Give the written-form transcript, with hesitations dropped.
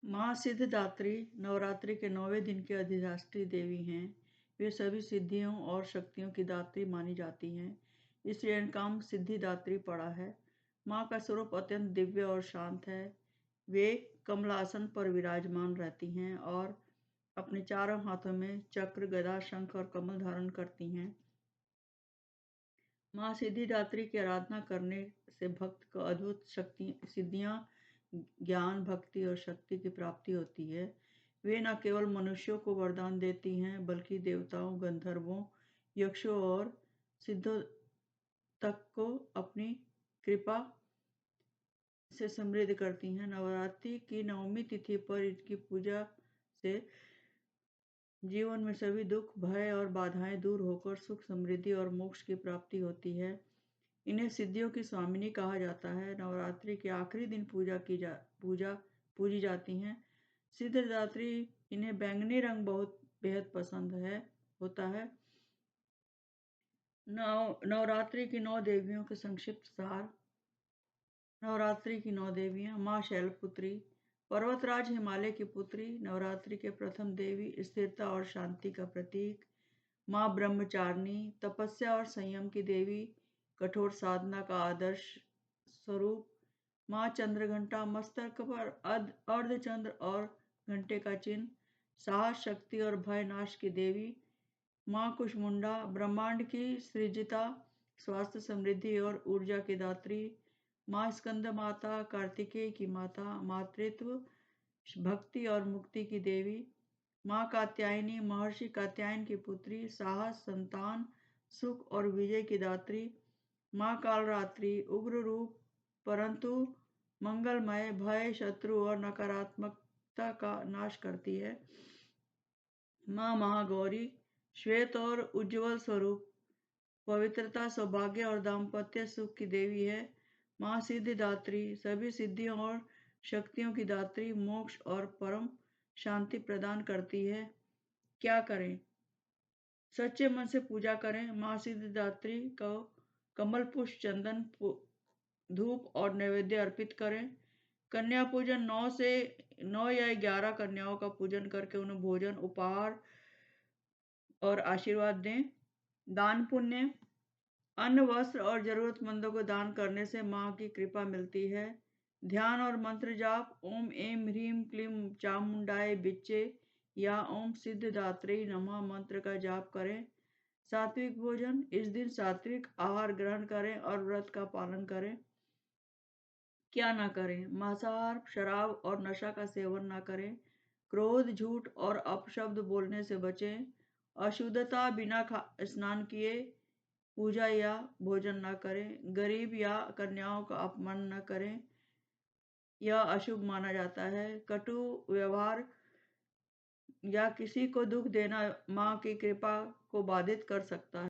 माँ सिद्धिदात्री नवरात्रि के 9वें दिन की अधिष्ठात्री देवी हैं। वे सभी सिद्धियों और शक्तियों की दात्री मानी जाती हैं, इसलिए इनका नाम सिद्धिदात्री पड़ा है। माँ का स्वरूप अत्यंत दिव्य और शांत है। वे कमलासन पर विराजमान रहती हैं और अपने चारों हाथों में चक्र, गदा, शंख और कमल धारण करती हैं। माँ सिद्धिदात्री की आराधना करने से भक्त को अद्भुत सिद्धियाँ, ज्ञान, भक्ति और शक्ति की प्राप्ति होती है। वे न केवल मनुष्यों को वरदान देती हैं, बल्कि देवताओं, गंधर्वों, यक्षों और सिद्धों तक को अपनी कृपा से समृद्ध करती हैं। नवरात्रि की 9वीं तिथि पर इनकी पूजा से जीवन में सभी दुख, भय और बाधाएं दूर होकर सुख, समृद्धि और मोक्ष की प्राप्ति होती है। इन्हें सिद्धियों की स्वामिनी कहा जाता है। नवरात्रि के आखिरी दिन पूजी जाती हैं। सिद्धिदात्री, इन्हें बैंगनी रंग बहुत बेहद पसंद होता है। नवरात्रि की 9 देवियों के संक्षिप्त सार। नवरात्रि की 9 देवियां। माँ शैलपुत्री, पर्वतराज हिमालय की पुत्री, नवरात्रि के प्रथम देवी, स्थिरता और शांति का प्रतीक। माँ ब्रह्मचारिणी, तपस्या और संयम की देवी, कठोर साधना का आदर्श स्वरूप। माँ चंद्रघंटा, मस्तक पर अर्धचंद्र और घंटे का चिन्ह, साहस, शक्ति और भय नाश की देवी। माँ कुष्मुंडा, ब्रह्मांड की सृजिता, स्वास्थ्य, समृद्धि और ऊर्जा की दात्री। माँ स्कंद माता, कार्तिकेय की माता, मातृत्व, भक्ति और मुक्ति की देवी। माँ कात्यायनी, महर्षि कात्यायन की पुत्री, साहस, संतान, सुख और विजय की दात्री। माँ कालरात्रि, उग्र रूप परंतु मंगलमय, भय, शत्रु और नकारात्मकता का नाश करती है। माँ महागौरी, श्वेत और उज्ज्वल स्वरूप, पवित्रता, सौभाग्य और दाम्पत्य सुख की देवी है। माँ सिद्धिदात्री, सभी सिद्धियों और शक्तियों की दात्री, मोक्ष और परम शांति प्रदान करती है। क्या करें? सच्चे मन से पूजा करें। माँ सिद्धिदात्री को कमल पुष्प, चंदन, धूप और नैवेद्य अर्पित करें। कन्या पूजन 9 या 11 कन्याओं का पूजन करके उन्हें भोजन, उपहार और आशीर्वाद दें। दान पुण्य, अन्न, वस्त्र और जरूरतमंदों को दान करने से माँ की कृपा मिलती है। ध्यान और मंत्र जाप, ओम ऐं ह्रीं क्लीं चामुंडाय विच्चे या ओम सिद्धिदात्री नमः मंत्र का जाप करें। सात्विक भोजन, इस दिन सात्विक आहार ग्रहण करें और व्रत का पालन करें। क्या ना करें? मांसाहार, शराब और नशा का सेवन ना करें। क्रोध, झूठ और अपशब्द बोलने से बचें। अशुद्धता, बिना स्नान किए पूजा या भोजन न करें। गरीब या कन्याओं का अपमान न करें, यह अशुभ माना जाता है। कटु व्यवहार या किसी को दुख देना माँ की कृपा को बाधित कर सकता है।